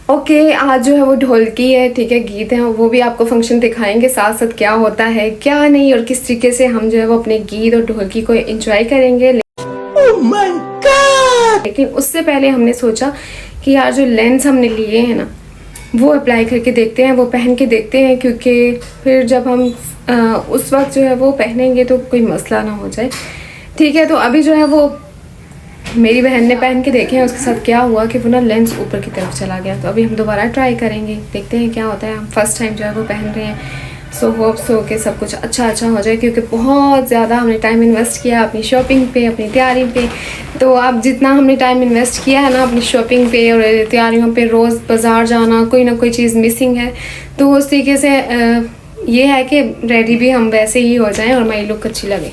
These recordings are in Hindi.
ओके, आज जो है वो ढोलकी है, ठीक है, गीत है, वो भी आपको फंक्शन दिखाएंगे साथ साथ क्या होता है क्या नहीं और किस तरीके से हम जो है वो अपने गीत और ढोलकी को एंजॉय करेंगे। oh my God! लेकिन उससे पहले हमने सोचा कि यार जो लेंस हमने लिए हैं ना वो अप्लाई करके देखते हैं, वो पहन के देखते हैं, क्योंकि फिर जब हम उस वक्त जो है वो पहनेंगे तो कोई मसला ना हो जाए। ठीक है, तो अभी जो है वो मेरी बहन ने पहन के देखे हैं, उसके साथ क्या हुआ कि वो ना लेंस ऊपर की तरफ चला गया। तो अभी हम दोबारा ट्राई करेंगे, देखते हैं क्या होता है। हम फर्स्ट टाइम जो है वो पहन रहे हैं, सो होप्स हो के सब कुछ अच्छा हो जाए, क्योंकि बहुत ज़्यादा हमने टाइम इन्वेस्ट किया अपनी शॉपिंग पे, अपनी तैयारी पे। तो अब जितना हमने टाइम इन्वेस्ट किया है ना अपनी शॉपिंग पे और तैयारियों पे, रोज़ बाज़ार जाना, कोई ना कोई चीज़ मिसिंग है, तो उस तरीके से ये है कि रेडी भी हम वैसे ही हो जाएं और हमारी लुक अच्छी लगे।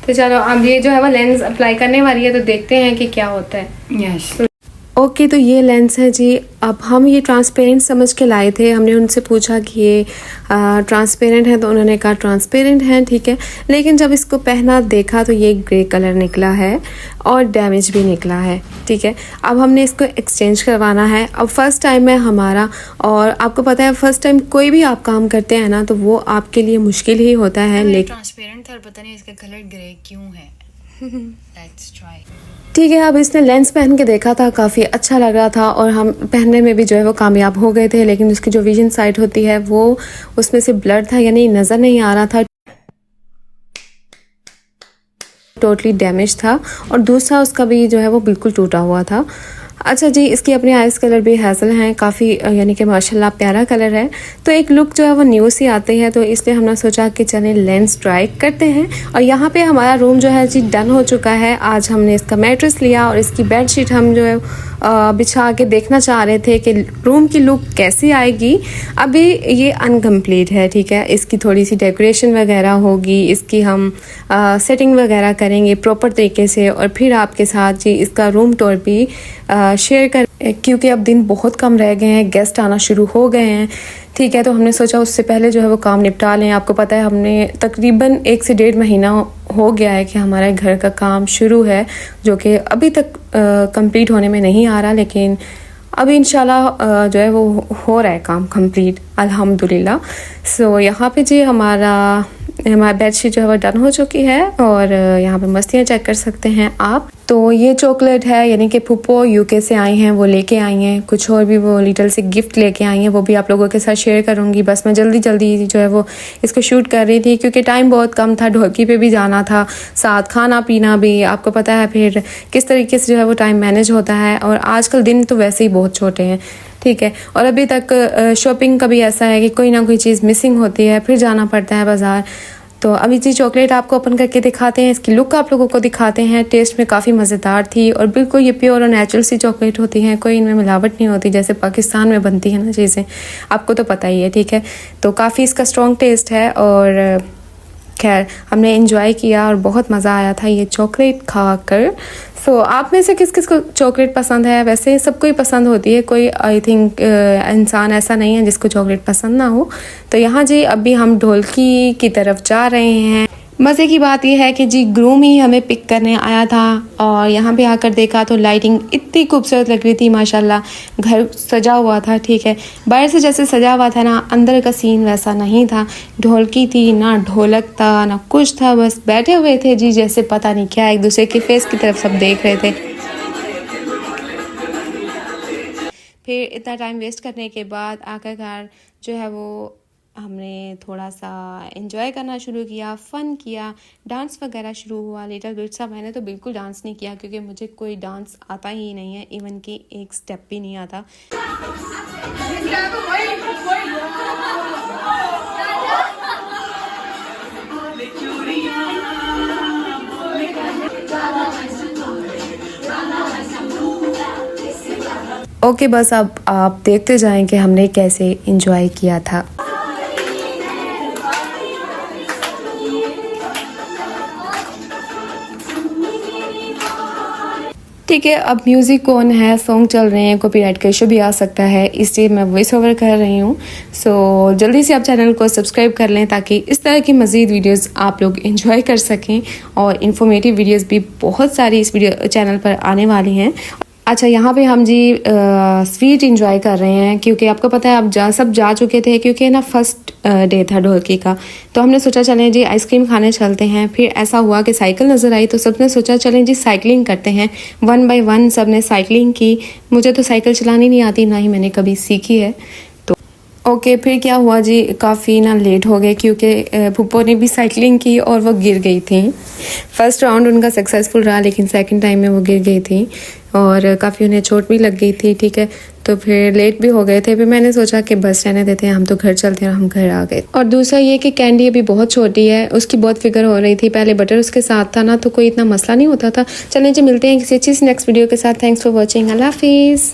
तो चलो अब ये जो है वो लेंस अप्लाई करने वाली है, तो देखते हैं कि क्या होता है। यस ओके, तो ये लेंस है जी। अब हम ये ट्रांसपेरेंट समझ के लाए थे, हमने उनसे पूछा कि ये ट्रांसपेरेंट है, तो उन्होंने कहा ट्रांसपेरेंट है, ठीक है। लेकिन जब इसको पहना देखा तो ये ग्रे कलर निकला है और डैमेज भी निकला है, ठीक है। अब हमने इसको एक्सचेंज करवाना है। अब फर्स्ट टाइम है हमारा, और आपको पता है फर्स्ट टाइम कोई भी आप काम करते हैं ना तो वो आपके लिए मुश्किल ही होता है। लेकिन ट्रांसपेरेंट था और पता नहीं इसका कलर ग्रे क्यों है। Let's try. ठीक है, अब इसने लेंस पहन के देखा था, काफ़ी अच्छा लग रहा था और हम पहनने में भी जो है वो कामयाब हो गए थे। लेकिन उसकी जो विजन साइट होती है वो उसमें से ब्लर था, यानी नज़र नहीं आ रहा था, टोटली डैमेज था। और दूसरा उसका भी जो है वो बिल्कुल टूटा हुआ था। अच्छा जी, इसकी अपने आइस कलर भी हैज़ल हैं, काफ़ी यानी कि माशाल्लाह प्यारा कलर है। तो एक लुक जो है वो न्यू सी आती है, तो इसलिए हमने सोचा कि चलें लेंस ट्राई करते हैं। और यहाँ पे हमारा रूम जो है जी डन हो चुका है। आज हमने इसका मैट्रेस लिया और इसकी बेडशीट हम जो है बिछा के देखना चाह रहे थे कि रूम की लुक कैसी आएगी। अभी ये अनकम्प्लीट है, ठीक है। इसकी थोड़ी सी डेकोरेशन वगैरह होगी, इसकी हम सेटिंग वगैरह करेंगे प्रॉपर तरीके से, और फिर आपके साथ जी इसका रूम टूर भी शेयर कर, क्योंकि अब दिन बहुत कम रह गए हैं, गेस्ट आना शुरू हो गए हैं, ठीक है। तो हमने सोचा उससे पहले जो है वो काम निपटा लें। आपको पता है हमने तकरीबन 1 से 1.5 महीना हो गया है कि हमारे घर का काम शुरू है, जो कि अभी तक कंप्लीट होने में नहीं आ रहा, लेकिन अभी इंशाल्लाह जो है वो हो रहा है काम कंप्लीट, अल्हम्दुलिल्लाह। सो यहाँ पे जी हमारा बेडशीट जो है वो डन हो चुकी है, और यहाँ पे मस्तियाँ चेक कर सकते हैं आप। तो ये चॉकलेट है, यानी कि फूफो यूके से आई हैं, वो लेके आई हैं। कुछ और भी वो लिटिल से गिफ्ट लेके आई हैं, वो भी आप लोगों के साथ शेयर करूँगी। बस मैं जल्दी जल्दी जो है वो इसको शूट कर रही थी, क्योंकि टाइम बहुत कम था, ढोलकी पे भी जाना था, साथ खाना पीना भी, आपको पता है फिर किस तरीके से जो है वो टाइम मैनेज होता है। और आजकल दिन तो वैसे ही बहुत छोटे हैं, ठीक है। और अभी तक शॉपिंग का भी ऐसा है कि कोई ना कोई चीज़ मिसिंग होती है, फिर जाना पड़ता है बाज़ार। तो अभी जी चॉकलेट आपको ओपन करके दिखाते हैं, इसकी लुक आप लोगों को दिखाते हैं। टेस्ट में काफ़ी मज़ेदार थी, और बिल्कुल ये प्योर और नेचुरल सी चॉकलेट होती हैं, कोई इनमें मिलावट नहीं होती जैसे पाकिस्तान में बनती है ना चीज़ें, आपको तो पता ही है, ठीक है। तो काफ़ी इसका स्ट्रॉन्ग टेस्ट है, और खैर हमने एंजॉय किया और बहुत मज़ा आया था ये चॉकलेट खाकर। सो आप में से किस किस को चॉकलेट पसंद है? वैसे सबको ही पसंद होती है, कोई आई थिंक इंसान ऐसा नहीं है जिसको चॉकलेट पसंद ना हो। तो यहाँ जी अभी हम ढोलकी की तरफ जा रहे हैं। मज़े की बात यह है कि जी ग्रूम ही हमें पिक करने आया था, और यहाँ पे आकर देखा तो लाइटिंग इतनी खूबसूरत लग रही थी, माशाल्लाह। घर सजा हुआ था, ठीक है, बाहर से जैसे सजा हुआ था ना, अंदर का सीन वैसा नहीं था। ढोलकी थी ना, ढोलक था ना, कुछ था, बस बैठे हुए थे जी जैसे पता नहीं क्या, एक दूसरे के फेस की तरफ सब देख रहे थे। फिर इतना टाइम वेस्ट करने के बाद आखिरकार जो है वो हमने थोड़ा सा एंजॉय करना शुरू किया, फ़न किया, डांस वगैरह शुरू हुआ लिटिल बिट सा। मैंने तो बिल्कुल डांस नहीं किया, क्योंकि मुझे कोई डांस आता ही नहीं है, इवन कि एक स्टेप भी नहीं आता। ओके, बस अब आप देखते जाएं कि हमने कैसे एंजॉय किया था। ठीक है, अब म्यूज़िक कौन है, सॉन्ग चल रहे हैं, कॉपीराइट का इशू भी आ सकता है, इसलिए मैं वॉइस ओवर कर रही हूँ। सो जल्दी से आप चैनल को सब्सक्राइब कर लें ताकि इस तरह की मज़ीद वीडियोस आप लोग एंजॉय कर सकें और इन्फॉर्मेटिव वीडियोस भी बहुत सारी इस वीडियो चैनल पर आने वाली हैं। अच्छा, यहाँ पे हम जी स्वीट इंजॉय कर रहे हैं क्योंकि आपको पता है आप सब जा चुके थे क्योंकि ना फर्स्ट डे था ढोलकी का, तो हमने सोचा चलें जी आइसक्रीम खाने चलते हैं। फिर ऐसा हुआ कि साइकिल नज़र आई तो सबने सोचा चलें जी साइकिलिंग करते हैं। 1 बाय 1 सब ने साइकिलिंग की। मुझे तो साइकिल चलानी नहीं आती, ना ही मैंने कभी सीखी है। ओके, फिर क्या हुआ जी, काफ़ी ना लेट हो गए क्योंकि भूपो ने भी साइकिलिंग की और वो गिर गई थी। फर्स्ट राउंड उनका सक्सेसफुल रहा लेकिन सेकंड टाइम में वो गिर गई थी और काफ़ी उन्हें चोट भी लग गई थी। ठीक है, तो फिर लेट भी हो गए थे। फिर मैंने सोचा कि बस रहने देते हैं, हम तो घर चलते हैं और हम घर आ गए। और दूसरा ये कि कैंडी अभी बहुत छोटी है, उसकी बहुत फिक्र हो रही थी। पहले बटर उसके साथ था ना तो कोई इतना मसला नहीं होता था। चलें जी, मिलते हैं किसी अच्छी सी नेक्स्ट वीडियो के साथ। Thanks for watching. अल्लाह हाफिज़।